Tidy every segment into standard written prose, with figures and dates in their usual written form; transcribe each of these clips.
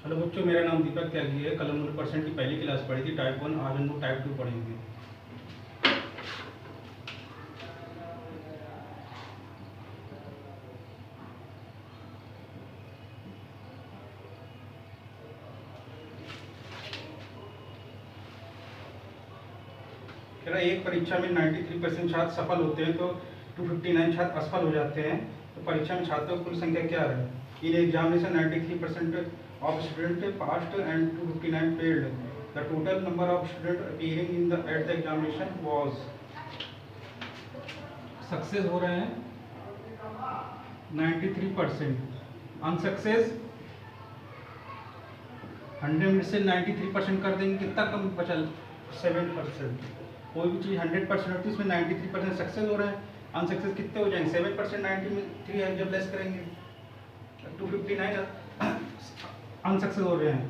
Hello बच्चों, मेरा नाम दीपक त्यागी है। कल हमने परसेंट की पहली क्लास पढ़ी थी टाइप 1। आज हम लोग टाइप 2 पढ़ेंगे। कह रहा एक परीक्षा में 93% छात्र सफल होते हैं तो 259 छात्र असफल हो जाते हैं, तो परीक्षा में छात्रों की कुल संख्या क्या है? In examination 93% of student passed and 259 failed. The total number of student appearing in the at the examination was. Success हो रहे हैं 93%, अनसक्सेस 100 में से 93% कर देंगे, कितना कम बचा? 7%। कोई भी चीज़ 100% होती है, उसमें 93% सक्सेस हो रहे हैं, अनसक्सेस कितने हो जाएंगे? 7%। 90 में 3 है, जब लेस करेंगे 259 अनसक्सेस हो रहे हैं,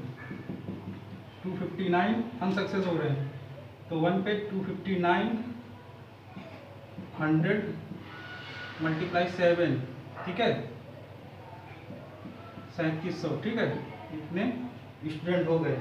259 अनसक्सेस हो रहे हैं। तो 1 पे 259 100 मल्टीप्लाई 7, ठीक है, 3700, ठीक है, इतने स्टूडेंट हो गए।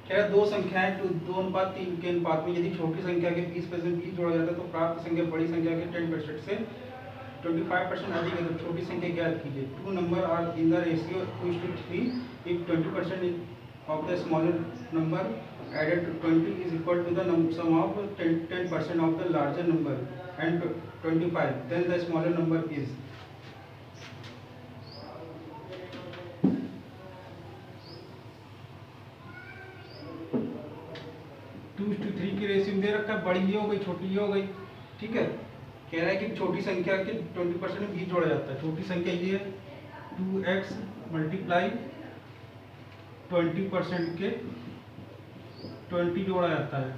क्या दो संख्याएं 2:3 के अनुपात में यदि छोटी संख्या के 20% 20 जोड़ा जाता है तो प्राप्त संख्या बड़ी संख्या के 10% से 25% अधिक है, तो छोटी संख्या ज्ञात कीजिए। Two number are in the ratio 2:3 if 20% of the smaller number added to 20 is equal to the sum of 10% of the larger number and 25, then the smaller number is। Two two three की ratio दे रखा है, बड़ी ये हो गई छोटी ये हो गई, ठीक है। कह रहा है कि छोटी संख्या के 20% में 20 जोड़ा जाता है। छोटी संख्या ये है 2x मल्टीप्लाई 20% के 20 जोड़ा जाता है,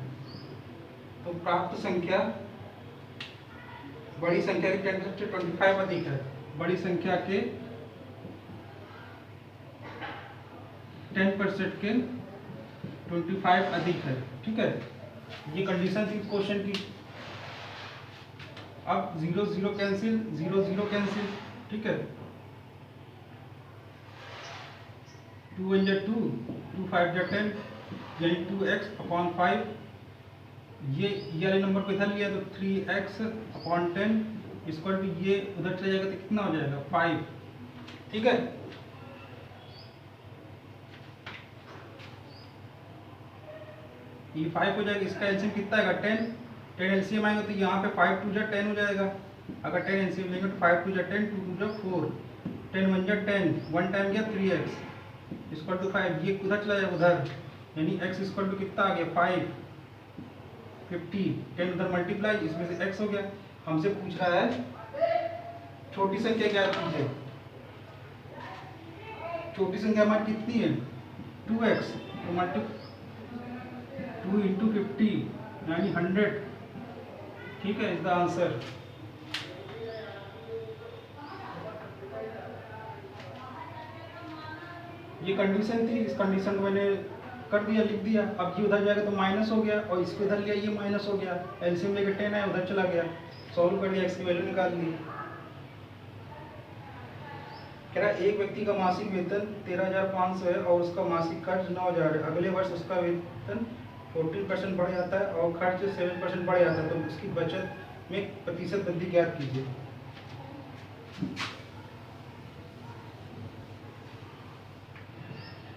तो प्राप्त संख्या बड़ी संख्या के 10% से 25 अधिक है, बड़ी संख्या के 10% के 25 अधिक है, ठीक है। ये कंडीशन थी क्वेश्चन की। अब 0 0 कैंसिल, 0 0 कैंसिल, ठीक है। 2 1 जा 2, 2 5 जा 10, यानी 2x/5। ये वाले नंबर को इधर लिया तो 3x/10 इक्वल टू ये उधर चला जाएगा तो कितना हो जाएगा? 5, ठीक है। ये 5 हो जाएगा, इसका एलसीएम कितना आएगा? 10 10 एलसीएम आएगा तो यहाँ पे 5 2 जा 10 हो जाएगा। अगर 10 एलसीएम लेंगे तो 5 2 जा 10, 2 2 जा 4, 10 1 जा 10, 1 टाइम गया 3x इक्वल टू 5, ये उधर चला जाएगा उधर, यानी x इक्वल टू कितना आ गया? 5 50, 10 उधर मल्टीप्लाई, इसमें से x हो गया। हमसे पूछ रहा है छोटी संख्या क्या कीजिए। छोटी संख्या हमारी कितनी है? 2x, तो मल्टीप्लाई 2 × 50 यानी 100, ठीक है, इज द आंसर। ये कंडीशन थी, इस कंडीशन को मैंने कर दिया, लिख दिया। अब ये उधर जाएगा तो माइनस हो गया, और इसको इधर लिया ये माइनस हो गया, एलसीएम लेकर 10 है उधर चला गया, सॉल्व कर दिया, एक्स की वैल्यू निकाल ली। कह रहा एक व्यक्ति का मासिक वेतन 13,500 है और उसका मासिक खर्च 9,000 है। अगले वर्ष उसका वेतन 14% बढ़ जाता है और खर्च 7% बढ़ जाता है, तो उसकी बचत में प्रतिशत वृद्धि ज्ञात कीजिए।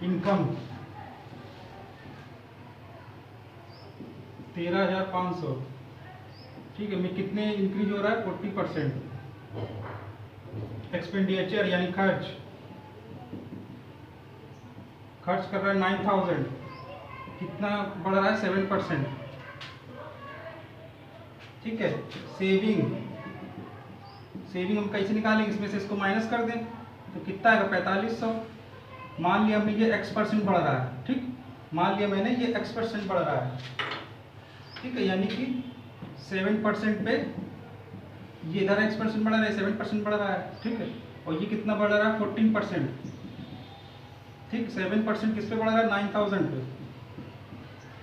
इनकम 13,500, ठीक है, में कितने इंक्रीज हो रहा है? 40%। एक्सपेंडिचर यानी खर्च कर रहा है 9,000, कितना बढ़ रहा है? 7%, ठीक है। सेविंग हम कैसे निकालेंगे? इसमें से इसको माइनस कर दें तो कितना आएगा? 4500। मान लिया हमने ये x% बढ़ रहा है, ठीक, मान लिया मैंने ये x% बढ़ रहा है, ठीक है, यानी कि 7% पे ये इधर x% बढ़ रहा है, 7% बढ़ रहा है, ठीक है, और ये कितना बढ़ रहा है? 14%, ठीक। 7% किस पे बढ़ रहा है? 9,000 पे,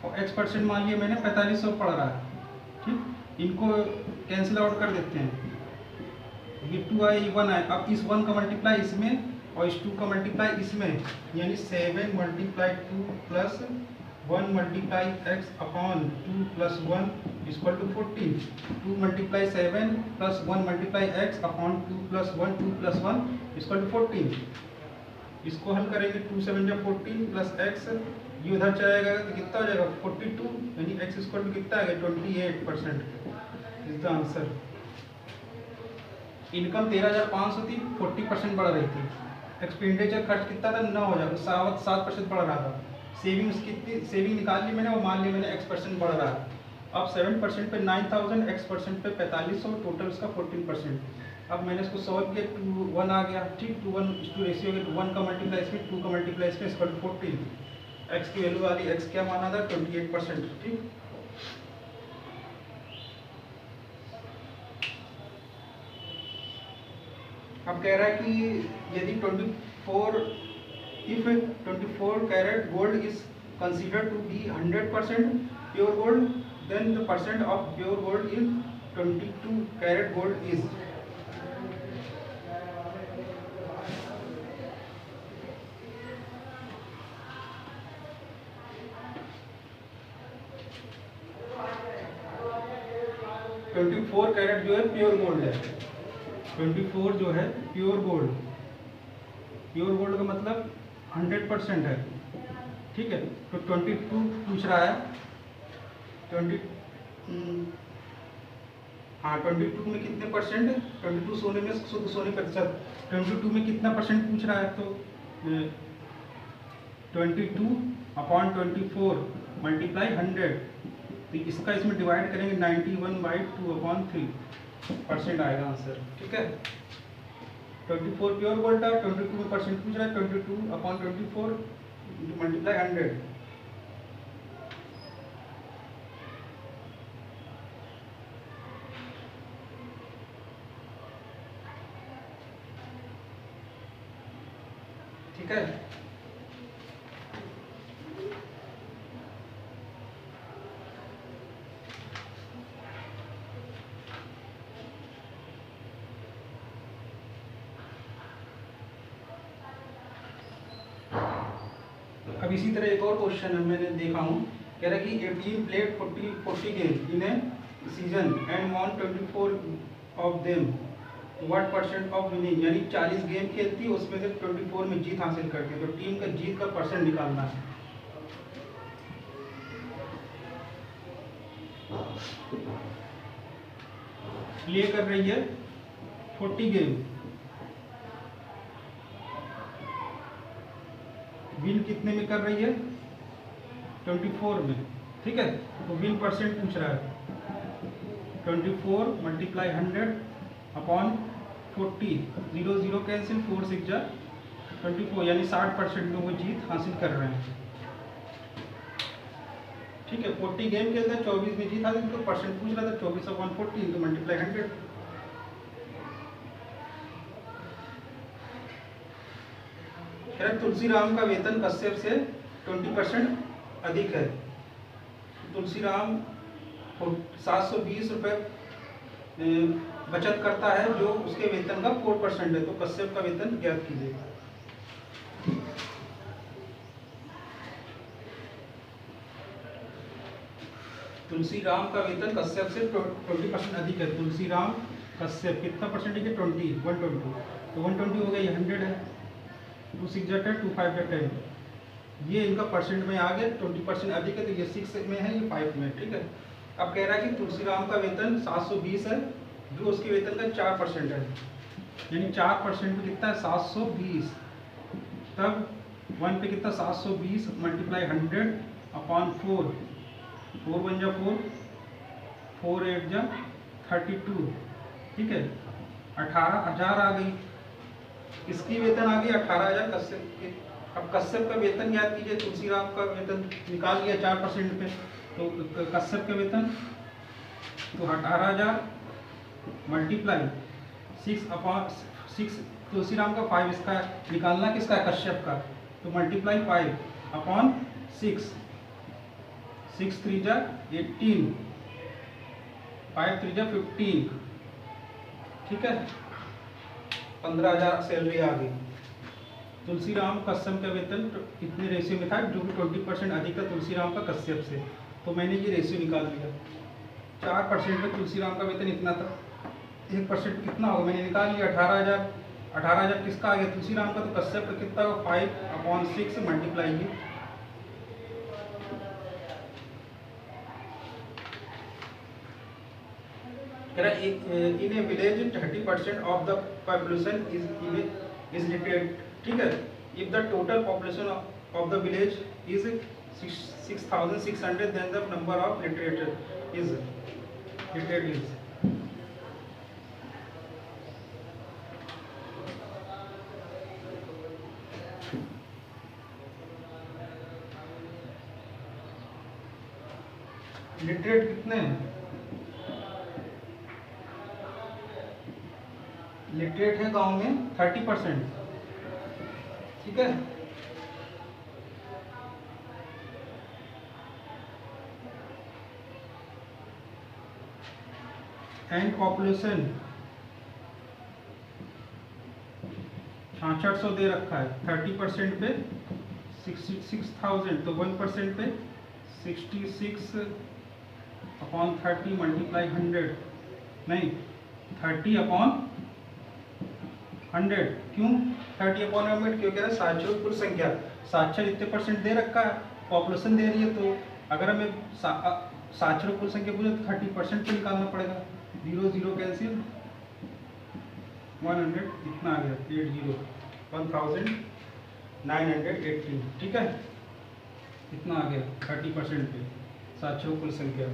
और x% मान लिया मैंने 4500 पड़ रहा है, ठीक, इनको कैंसिल आउट कर देते हैं, ये 2 आए, ये 1 आए, अब इस 1 का मल्टीप्लाई इसमें और इस 2 का मल्टीप्लाई इसमें, यानी 7 multiply 2 plus 1 multiply x upon 2 plus 1 equal to 14, 2 multiply 7 plus 1 multiply x upon 2 plus 1 2 plus 1 equal to 14। इसको हल करेंगे, 2 7 जब 14 प्लस x, ये उधर चलाएगा तो कितना हो जाएगा 42, यानी x इक्वल टू कितना आ गया 28%। Is the answer. इनकम 13,500 थी, 40% बढ़ रही थी। एक्सपेंडिचर खर्च कितना था 9,000, 7% बढ़ रहा था। सेविंग्स कितनी, सेविंग निकाल ली मैंने और मान ली मैंने x% बढ़ रहा है। अब 7% पे 9,000, x% पे 4500, टोटल इसका 14%। अब मैंने इसको सॉल्व किया, 2 1 आ गया, ठीक, 2 1 टू रेशियो हो गया, 1 का मल्टीप्लाई इसमें 2 का मल्टीप्लाई इसमें इक्वल टू 14। x की वैल्यू वाली x क्या माना था 28%, ठीक। अब कह रहा है कि यदि 24 carat gold is considered to be 100% pure gold, then the percent of pure gold in 22 carat gold is. Twenty 24 carat जो है प्योर गोल्ड है, 24 जो है प्योर गोल्ड, प्योर गोल्ड का मतलब 100% है, ठीक है। तो 22 पूछ रहा है, 22 में कितने परसेंट, 22 सोने में शुद्ध सोने प्रतिशत, 22 में कितना परसेंट पूछ रहा है, तो 22 अपॉन 24 मल्टीप्लाई 100, तो इसका इसमें डिवाइड करेंगे 91/2 अपॉन 3% आएगा आंसर, ठीक है। 24 प्योर गोल्ड था, 22 में परसेंट पूछ रहा है, 22 अपॉन 24 मल्टीप्लाई 100। ठीक है। अब इसी तरह एक और क्वेश्चन है, मैंने देखा हूँ, कह रहा है कि 18 played 40 game in a season and won 24 of them, what percent of winning, यानी 40 गेम खेलती है, उसमें से 24 में जीत हासिल करती है, तो टीम का जीत का परसेंट निकालना है। प्ले कर रही है 40 गेम, विन कितने में कर रही है 24 में, ठीक है। तो विन परसेंट पूछ रहा है, 24 मल्टीप्लाई 100 अपॉन 40, 0 0 कैंसिल, 4 6 जा 24, यानी 60% में वो जीत हासिल कर रहे हैं, ठीक है। 40 गेम खेलते हैं, 24 में जीत हासिल, तो परसेंट पूछ रहा था, 24 अपॉन 40 तो मल्टीप्लाई 100। तुलसीराम का वेतन कश्यप से 20% अधिक है। तुलसीराम 720 रुपये बचत करता है, जो उसके वेतन का 4% है, तो कश्यप का वेतन ज्ञात कीजिए। तुलसीराम का वेतन कश्यप से 20% अधिक है। तुलसीराम कश्यप कितना परसेंटेज है 20, 120, तो 120 हो गया, ये 100 है, 2 6 जा 10, 2 5 जा 10, ये इनका परसेंट में आ गया, 20% अधिक है, तो ये 6 में है, ये 5 में, ठीक है। अब कह रहा है कि तुलसीराम का वेतन 720 है, जो उसके वेतन का 4% है, यानी 4% में कितना है 720, तब 1 पे कितना 720 मल्टीप्लाई 100 अपॉन 4, 4 1 जा 4, 4 8 जा 32, ठीक है। 18,000 आ गई, इसकी वेतन आ गई 18,000 कश्यप की। अब कश्यप का वेतन याद कीजिए, तुलसीराम का वेतन निकाल लिया 4% पे, तो कश्यप का वेतन तो 18,000 मल्टीप्लाई 6 अपॉन 6, तुलसीराम का 5, इसका निकालना किसका है कश्यप का, तो मल्टीप्लाई 5 अपॉन 6, 6 3 जा 18, 5 3 जा 15, ठीक है, 15,000 सैलरी आ गई। तुलसीराम कश्यप का वेतन कितने रेशियो में था, जो कि 20% अधिक था तुलसीराम का कश्यप से। तो मैंने ये रेशियो निकाल लिया। 4% में तुलसीराम का वेतन इतना था, 1% कितना होगा मैंने निकाल लिया 18,000। 18,000 किसका आ गया, तुलसीराम का। तो कश्यप का कितना होगा, 5/6 मल्टीप्लाई ये, in a village 30% of the population is literate, ठीक है। If the total population of the village is 6,600 then the number of literate is literate कितने हैं, लिटरेट है गांव में 30%, ठीक है। एंड पॉपुलेशन 6600 दे रखा है, 30% पे 66,000, तो 1% पे 66/30 मल्टीप्लाई 100, नहीं 30/100, क्यों 30/100, क्योंकि ना साक्षर कुल संख्या, साक्षर इतने % दे रखा है, पॉपुलेशन दे रही है, तो अगर हमें साक्षर कुल संख्या पूछे तो 30% पे निकालना पड़ेगा। 0 0 कैंसिल, 100 इतना आ गया, 80 1980, ठीक है, इतना आ गया 30% पे साक्षर कुल संख्या।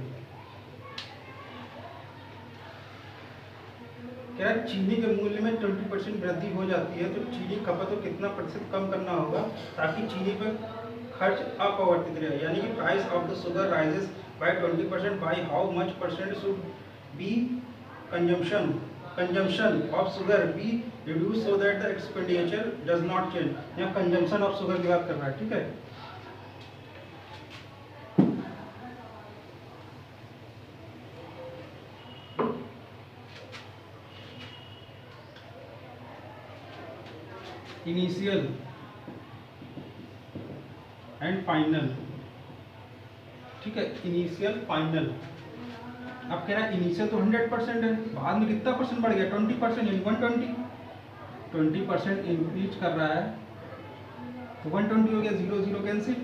क्या चीनी के मूल्य में 20% वृद्धि हो जाती है, तो चीनी खपत को कितना % कम करना होगा ताकि चीनी पर खर्च अपरिवर्तित रहे, यानी कि price of the sugar rises by 20%, by how much % should be consumption of sugar be reduce so that the expenditure does not change. यहाँ कंजम्पशन ऑफ शुगर की बात कर रहा है, ठीक है। इनिशियल एंड फाइनल, ठीक है, इनिशियल फाइनल। अब कह रहा है इनिशियल तो 100% है, बाद में कितना % बढ़ गया, 20%, यानी 120, 20% इंक्रीज कर रहा है, तो 120 हो गया, 0 0 कैंसिल,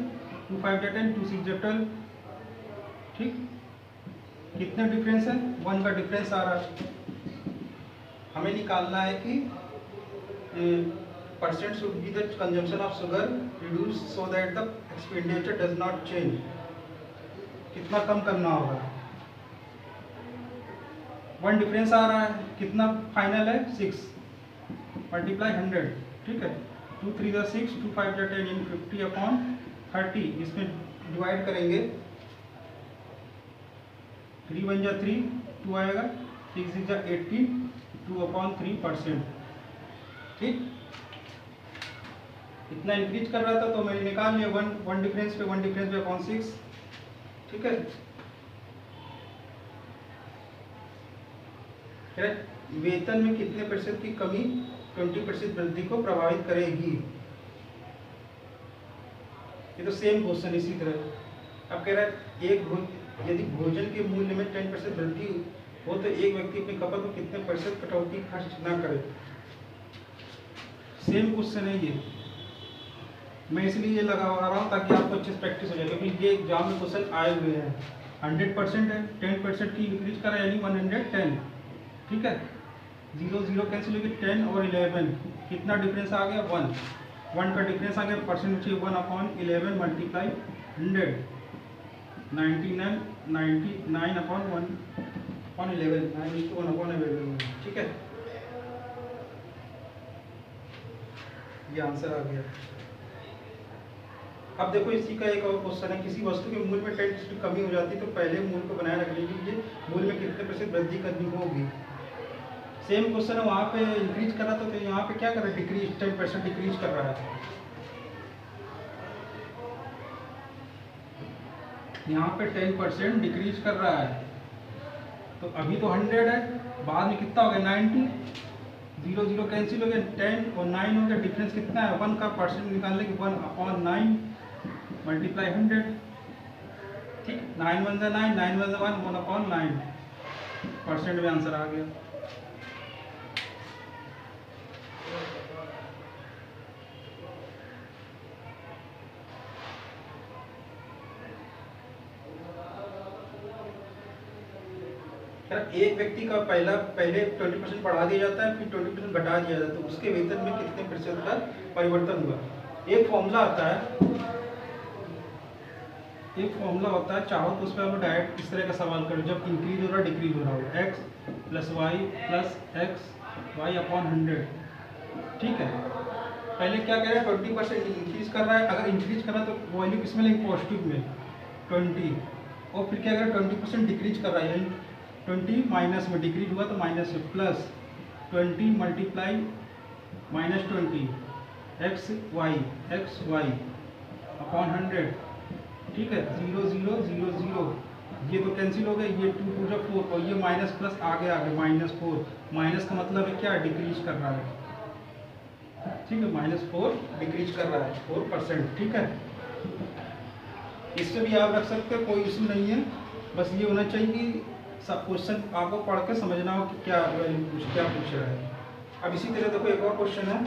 2 5 10, 2 6 12, ठीक। कितने डिफरेंस है, 1 का डिफरेंस आ रहा है। हमें निकालना है कि % should be the consumption of sugar reduced so that the expenditure does not change, कितना कम करना होगा। 1 डिफरेंस आ रहा है, कितना फाइनल है, 6 मल्टीप्लाई 100, ठीक है। 2 3 6, 2 5 10, इन 50/30, इसमें डिवाइड करेंगे, 3 1 जा 3, 2 आएगा, 6 6 जा 18, 2/3%, ठीक। इतना इंक्रीज कर रहा था, तो मैंने निकाल लिया 1 डिफरेंस पे 1/6, ठीक है। वेतन में कितने % की कमी 20% वृद्धि को प्रभावित करेगी। ये तो सेम क्वेश्चन इसी तरह। अब कह रहा है यदि भोजन के मूल्य में 10% वृद्धि हो तो एक व्यक्ति अपनी खपत को कितने % कटौती खर्च ना करे। सेम क्वेश्चन है ये, मैं इसलिए ये लगा रहा हूँ ताकि आपको अच्छे से प्रैक्टिस हो जाए, क्योंकि ये एग्जाम में क्वेश्चन आए हुए हैं। 100% है, 10% की इंक्रीज करा यानी 110, ठीक है। 0 0 कैंसिल होगी, 10 और 11, कितना डिफरेंस आ गया, 1 का डिफरेंस आ गया, % 1/11 मल्टीप्लाई 100, 99/1/11, ठीक है। ये आंसर आ गया। अब देखो इसी का एक और क्वेश्चन है, किसी वस्तु के मूल्य में 10% कमी हो जाती है तो पहले मूल्य को बनाए रखने के लिए मूल्य में कितने % वृद्धि करनी होगी। सेम क्वेश्चन है, वहाँ पे इंक्रीज कर रहा था, तो यहाँ पे क्या कर रहा है, डिक्रीज, 10% डिक्रीज कर रहा है। यहाँ पे 10% डिक्रीज कर रहा है, तो अभी तो 100 है, बाद में कितना हो गया 90, 0 0 कैंसिल हो गया, 10 और 9 हो गया, डिफरेंस कितना है 1 का, परसेंट निकालने के 1/9 मल्टीप्लाई 100, ठीक, 9 1 9, 9 1 1, 1/9 परसेंट में आंसर आ गया। एक व्यक्ति का पहले 20% बढ़ा दिया जाता है, फिर 20% घटा दिया जाता है, तो उसके वेतन में कितने प्रतिशत का परिवर्तन हुआ। एक फॉर्मूला आता है, चाहो तो उस पर आप डायरेक्ट इस तरह का सवाल करो, जब इंक्रीज हो रहा है डिक्रीज हो रहा हो, x + y + x y/100, ठीक है। पहले क्या कह रहा है 20% इंक्रीज कर रहा है, अगर इंक्रीज कर रहा है तो वैल्यू किसमें लेंगे पॉजिटिव में 20, और फिर क्या कर रहा है 20% डिक्रीज कर रहा है, यानी 20 माइनस में डिक्रीज हुआ तो माइनस में, प्लस 20 मल्टीप्लाई -20 x y/100, ठीक है, 0 0 0 0, ये तो कैंसिल हो गए, ये 2 2 जब 4 और ये माइनस प्लस आगे -4, माइनस का मतलब है क्या डिक्रीज कर रहा है, ठीक है, -4 डिक्रीज कर रहा है 4%, ठीक है। इससे भी आप रख सकते हो, कोई इशू नहीं है, बस ये होना चाहिए कि सब क्वेश्चन आपको पढ़ के समझना हो कि क्या पूछ रहा है। अब इसी तरह देखो एक और क्वेश्चन है,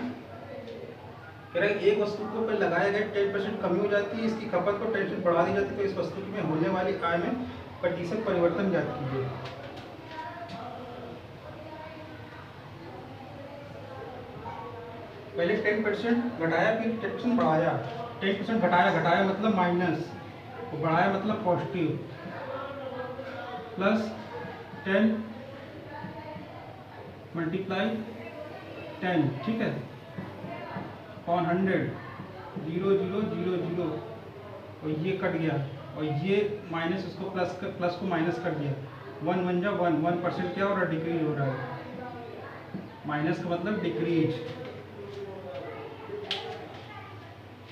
कह रहा है एक वस्तु को पर लगाया गया 10% कमी हो जाती है, इसकी खपत को 10% बढ़ा दी जाती है, तो इस वस्तु में होने वाली आय में प्रतिशत परिवर्तन ज्ञात कीजिए। पहले 10% घटाया, फिर 10% बढ़ाया, 10% घटाया मतलब माइनस, बढ़ाया मतलब पॉजिटिव, प्लस 10 मल्टीप्लाई 10, ठीक है, 100, 0 0 0 0, और ये कट गया, और ये माइनस इसको प्लस को माइनस कर दिया, 1 1 जा 1% क्या हो रहा है डिक्रीज हो रहा है, माइनस का मतलब डिक्रीज।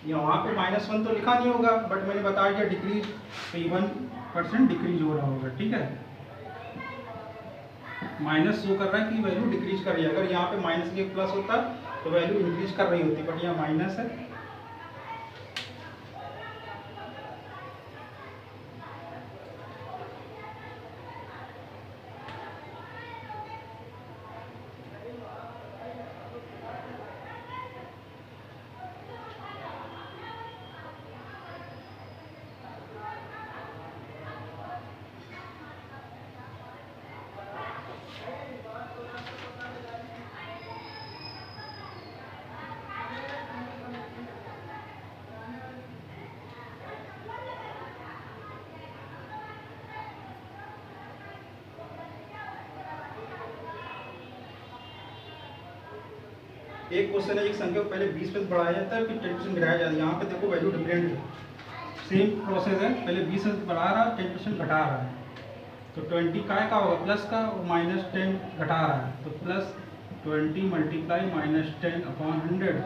यहाँ पे -1 तो लिखा नहीं होगा, बट मैंने बता दिया डिक्रीज, तो 1% डिक्रीज हो रहा होगा, ठीक है। माइनस शो कर रहा है कि वैल्यू डिक्रीज कर रही है, अगर यहाँ पे माइनस के प्लस होता तो वैल्यू इंक्रीज कर रही होती, बट यहाँ माइनस है। एक क्वेश्चन है, एक संख्या को पहले 20% बढ़ाया जाता है, फिर 10% घटाया जाता है। यहाँ पे देखो वैल्यू डिफरेंट है, सेम प्रोसेस है, पहले 20% बढ़ा रहा है, 10% घटा रहा है, तो 20 का होगा प्लस का, और -10 घटा रहा है, तो प्लस 20 मल्टीप्लाई -10/100,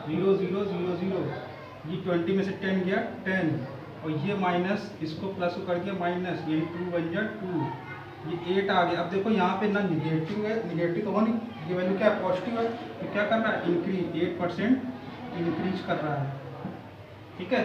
0 0 0 0, ये 20 में से 10 गया 10, और ये माइनस इसको प्लस को कर दिया माइनस, यानी 2 1 जा 2, ये 8 आ गया। अब देखो यहाँ पे ना निगेटिव है, निगेटिव तो हो नहीं, ये वैल्यू क्या है पॉजिटिव है, तो क्या कर रहा है इंक्रीज, 8% इंक्रीज कर रहा है, ठीक है।